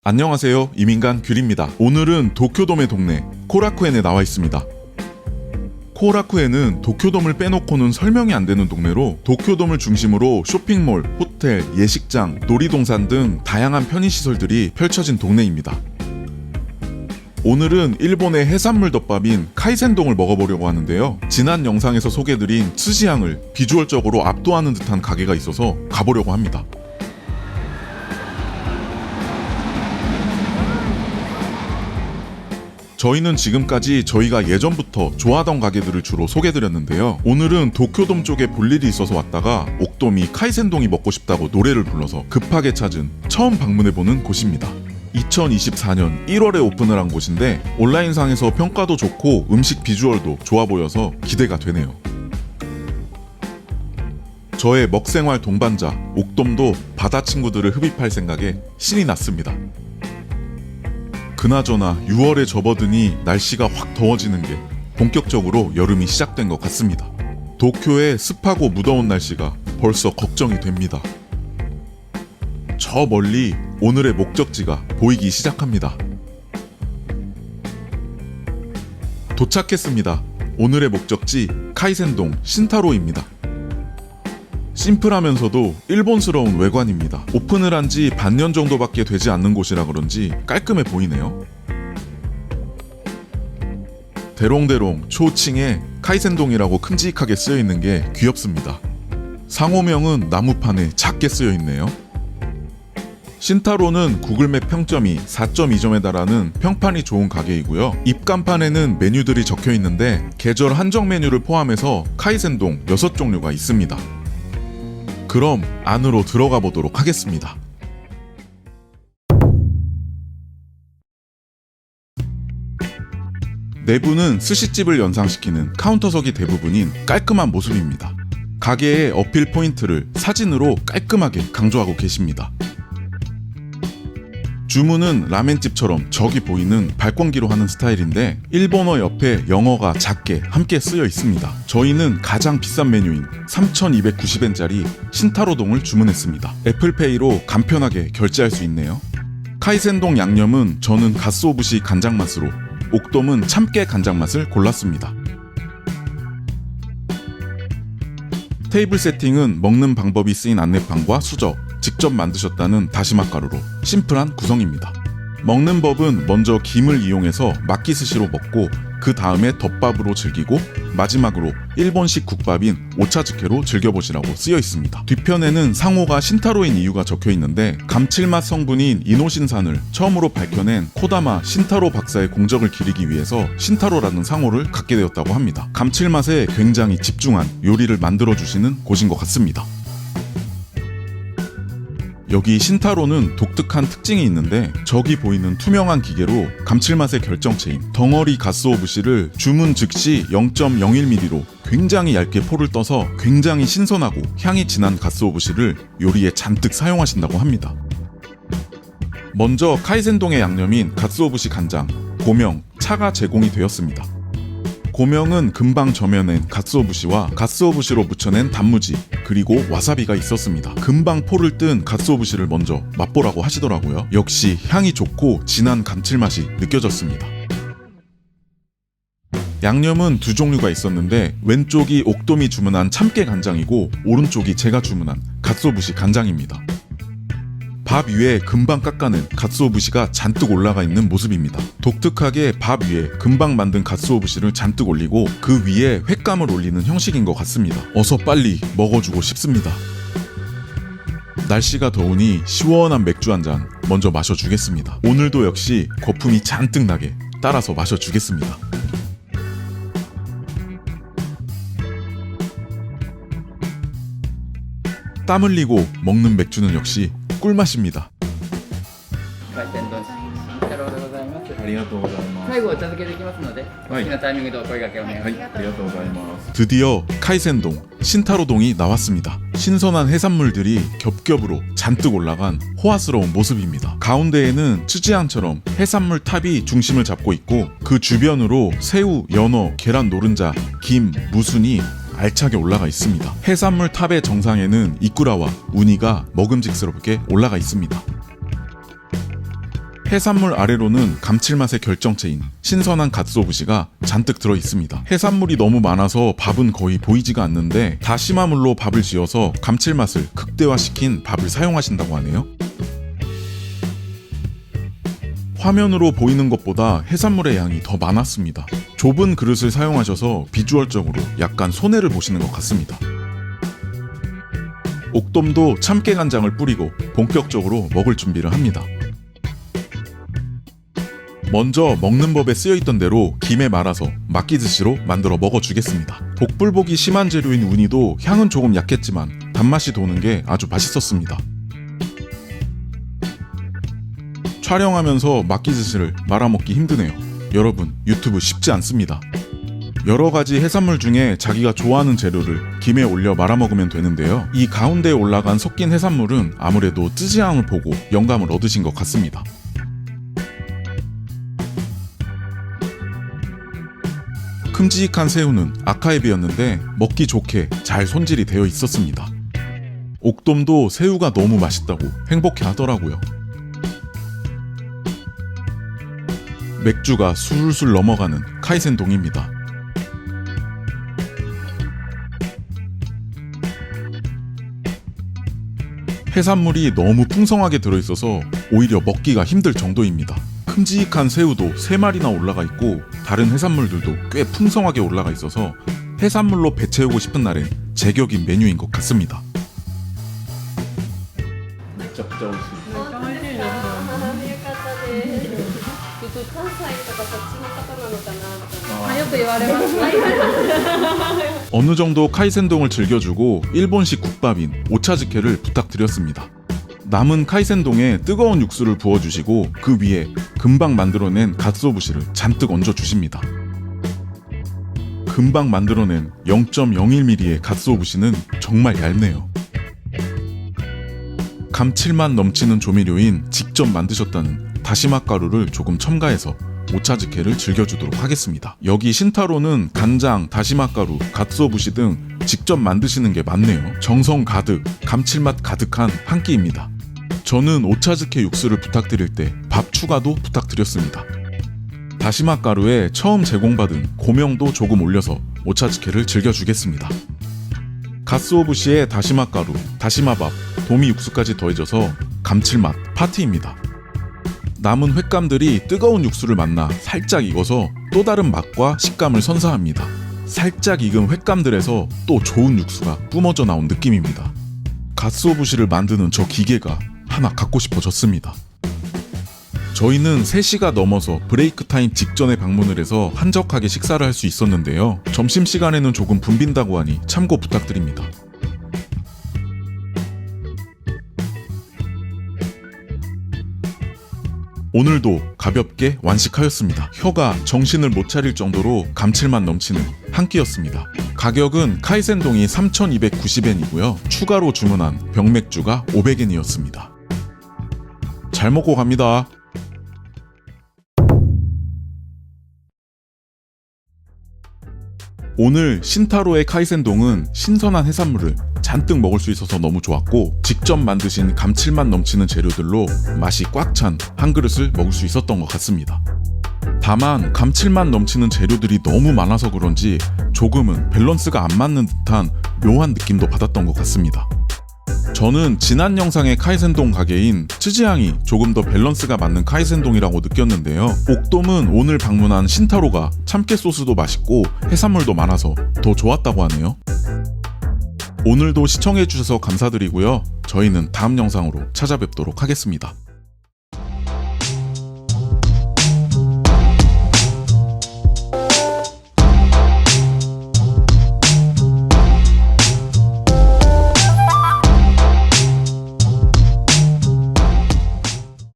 안녕하세요, 이민간 귤입니다. 오늘은 도쿄돔의 동네 코라쿠엔에 나와 있습니다. 코라쿠엔은 도쿄돔을 빼놓고는 설명이 안 되는 동네로 도쿄돔을 중심으로 쇼핑몰, 호텔, 예식장, 놀이동산 등 다양한 편의시설들이 펼쳐진 동네입니다. 오늘은 일본의 해산물 덮밥인 카이센동을 먹어보려고 하는데요. 지난 영상에서 소개드린 스시향을 비주얼적으로 압도하는 듯한 가게가 있어서 가보려고 합니다. 저희는 지금까지 저희가 예전부터 좋아하던 가게들을 주로 소개드렸는데요. 오늘은 도쿄돔 쪽에 볼 일이 있어서 왔다가 옥돔이 카이센동이 먹고 싶다고 노래를 불러서 급하게 찾은 처음 방문해보는 곳입니다. 2024년 1월에 오픈을 한 곳인데 온라인상에서 평가도 좋고 음식 비주얼도 좋아 보여서 기대가 되네요. 저의 먹생활 동반자 옥돔도 바다 친구들을 흡입할 생각에 신이 났습니다. 그나저나 6월에 접어드니 날씨가 확 더워지는 게 본격적으로 여름이 시작된 것 같습니다. 도쿄의 습하고 무더운 날씨가 벌써 걱정이 됩니다. 저 멀리 오늘의 목적지가 보이기 시작합니다. 도착했습니다. 오늘의 목적지 카이센동 신타로입니다. 심플하면서도 일본스러운 외관입니다. 오픈을 한 지 반년 정도밖에 되지 않는 곳이라 그런지 깔끔해 보이네요. 대롱대롱 초칭에 카이센동이라고 큼직하게 쓰여있는 게 귀엽습니다. 상호명은 나무판에 작게 쓰여있네요. 신타로는 구글맵 평점이 4.2점에 달하는 평판이 좋은 가게이고요. 입간판에는 메뉴들이 적혀있는데 계절 한정 메뉴를 포함해서 카이센동 6종류가 있습니다. 그럼 안으로 들어가 보도록 하겠습니다. 내부는 스시집을 연상시키는 카운터석이 대부분인 깔끔한 모습입니다. 가게의 어필 포인트를 사진으로 깔끔하게 강조하고 계십니다. 주문은 라멘집처럼 저기 보이는 발권기로 하는 스타일인데 일본어 옆에 영어가 작게 함께 쓰여 있습니다. 저희는 가장 비싼 메뉴인 3,290엔짜리 신타로동을 주문했습니다. 애플페이로 간편하게 결제할 수 있네요. 카이센동 양념은 저는 가스오부시 간장 맛으로, 옥돔은 참깨 간장 맛을 골랐습니다. 테이블 세팅은 먹는 방법이 쓰인 안내판과 수저, 직접 만드셨다는 다시마 가루로 심플한 구성입니다. 먹는 법은 먼저 김을 이용해서 막기스시로 먹고 그 다음에 덮밥으로 즐기고 마지막으로 일본식 국밥인 오차즈케로 즐겨보시라고 쓰여 있습니다. 뒤편에는 상호가 신타로인 이유가 적혀 있는데 감칠맛 성분인 이노신산을 처음으로 밝혀낸 코다마 신타로 박사의 공적을 기리기 위해서 신타로라는 상호를 갖게 되었다고 합니다. 감칠맛에 굉장히 집중한 요리를 만들어주시는 곳인 것 같습니다. 여기 신타로는 독특한 특징이 있는데 저기 보이는 투명한 기계로 감칠맛의 결정체인 덩어리 가스오부시를 주문 즉시 0.01mm로 굉장히 얇게 포를 떠서 굉장히 신선하고 향이 진한 가스오부시를 요리에 잔뜩 사용하신다고 합니다. 먼저 카이센동의 양념인 가스오부시 간장, 고명, 차가 제공이 되었습니다. 고명은 금방 저며낸 가스오부시와 가스오부시로 묻혀낸 단무지 그리고 와사비가 있었습니다. 금방 포를 뜬 가스오부시를 먼저 맛보라고 하시더라고요. 역시 향이 좋고 진한 감칠맛이 느껴졌습니다. 양념은 두 종류가 있었는데 왼쪽이 옥돔이 주문한 참깨 간장이고 오른쪽이 제가 주문한 가스오부시 간장입니다. 밥 위에 금방 깎아낸 가스오부시가 잔뜩 올라가 있는 모습입니다. 독특하게 밥 위에 금방 만든 가스오부시를 잔뜩 올리고 그 위에 횟감을 올리는 형식인 것 같습니다. 어서 빨리 먹어주고 싶습니다. 날씨가 더우니 시원한 맥주 한 잔 먼저 마셔주겠습니다. 오늘도 역시 거품이 잔뜩 나게 따라서 마셔주겠습니다. 땀 흘리고 먹는 맥주는 역시 꿀맛입니다. 海鮮丼新太郎でございます。ありがとうございます。最後お茶漬けできますので、お好きなタイミングでお声掛けお願いします。 ありがとうございます。드디어 카이센동 신타로동이 나왔습니다. 신선한 해산물들이 겹겹으로 잔뜩 올라간 호화스러운 모습입니다. 가운데에는 츠지향처럼 해산물 탑이 중심을 잡고 있고 그 주변으로 새우, 연어, 계란 노른자, 김, 무순이 알차게 올라가 있습니다. 해산물 탑의 정상에는 이꾸라와 우니가 먹음직스럽게 올라가 있습니다. 해산물 아래로는 감칠맛의 결정체인 신선한 갓소부시가 잔뜩 들어 있습니다. 해산물이 너무 많아서 밥은 거의 보이지가 않는데 다시마물로 밥을 지어서 감칠맛을 극대화시킨 밥을 사용하신다고 하네요. 화면으로 보이는 것보다 해산물의 양이 더 많았습니다. 좁은 그릇을 사용하셔서 비주얼적으로 약간 손해를 보시는 것 같습니다. 옥돔도 참깨간장을 뿌리고 본격적으로 먹을 준비를 합니다. 먼저 먹는 법에 쓰여있던 대로 김에 말아서 막기즈시로 만들어 먹어주겠습니다. 복불복이 심한 재료인 우니도 향은 조금 약했지만 단맛이 도는 게 아주 맛있었습니다. 촬영하면서 막기즈시를 말아먹기 힘드네요. 여러분, 유튜브 쉽지 않습니다. 여러가지 해산물 중에 자기가 좋아하는 재료를 김에 올려 말아먹으면 되는데요. 이 가운데에 올라간 섞인 해산물은 아무래도 쯔지향을 보고 영감을 얻으신 것 같습니다. 큼직한 새우는 아카에비였는데 먹기 좋게 잘 손질이 되어 있었습니다. 옥돔도 새우가 너무 맛있다고 행복해 하더라고요. 맥주가 술술 넘어가는 카이센동입니다. 해산물이 너무 풍성하게 들어있어서 오히려 먹기가 힘들 정도입니다. 큼직한 새우도 3마리나 올라가 있고 다른 해산물들도 꽤 풍성하게 올라가 있어서 해산물로 배 채우고 싶은 날엔 제격인 메뉴인 것 같습니다. めちゃくちゃ美味しい。よかったです。僕関西とかそっちの方なのかなと。よく言われます。 어느 정도 카이센동을 즐겨주고 일본식 국밥인 오차즈케를 부탁드렸습니다. 남은 카이센동에 뜨거운 육수를 부어주시고 그 위에 금방 만들어낸 갓소부시를 잔뜩 얹어주십니다. 금방 만들어낸 0.01mm의 갓소부시는 정말 얇네요. 감칠맛 넘치는 조미료인 직접 만드셨다는 다시마 가루를 조금 첨가해서 오차즈케를 즐겨주도록 하겠습니다. 여기 신타로는 간장, 다시마 가루, 갓소부시 등 직접 만드시는 게 많네요. 정성 가득, 감칠맛 가득한 한 끼입니다. 저는 오차즈케 육수를 부탁드릴 때 밥 추가도 부탁드렸습니다. 다시마 가루에 처음 제공받은 고명도 조금 올려서 오차즈케를 즐겨주겠습니다. 갓소부시에 다시마 가루, 다시마밥, 도미 육수까지 더해져서 감칠맛 파티입니다. 남은 횟감들이 뜨거운 육수를 만나 살짝 익어서 또 다른 맛과 식감을 선사합니다. 살짝 익은 횟감들에서 또 좋은 육수가 뿜어져 나온 느낌입니다. 갓소부시를 만드는 저 기계가 하나 갖고 싶어졌습니다. 저희는 3시가 넘어서 브레이크 타임 직전에 방문을 해서 한적하게 식사를 할 수 있었는데요. 점심시간에는 조금 붐빈다고 하니 참고 부탁드립니다. 오늘도 가볍게 완식하였습니다. 혀가 정신을 못 차릴 정도로 감칠맛 넘치는 한 끼였습니다. 가격은 카이센동이 3,290엔이고요. 추가로 주문한 병맥주가 500엔이었습니다. 잘 먹고 갑니다. 오늘 신타로의 카이센동은 신선한 해산물을 잔뜩 먹을 수 있어서 너무 좋았고 직접 만드신 감칠맛 넘치는 재료들로 맛이 꽉 찬 한 그릇을 먹을 수 있었던 것 같습니다. 다만 감칠맛 넘치는 재료들이 너무 많아서 그런지 조금은 밸런스가 안 맞는 듯한 묘한 느낌도 받았던 것 같습니다. 저는 지난 영상의 카이센동 가게인 쯔지향이 조금 더 밸런스가 맞는 카이센동이라고 느꼈는데요. 옥돔은 오늘 방문한 신타로가 참깨 소스도 맛있고 해산물도 많아서 더 좋았다고 하네요. 오늘도 시청해주셔서 감사드리고요. 저희는 다음 영상으로 찾아뵙도록 하겠습니다.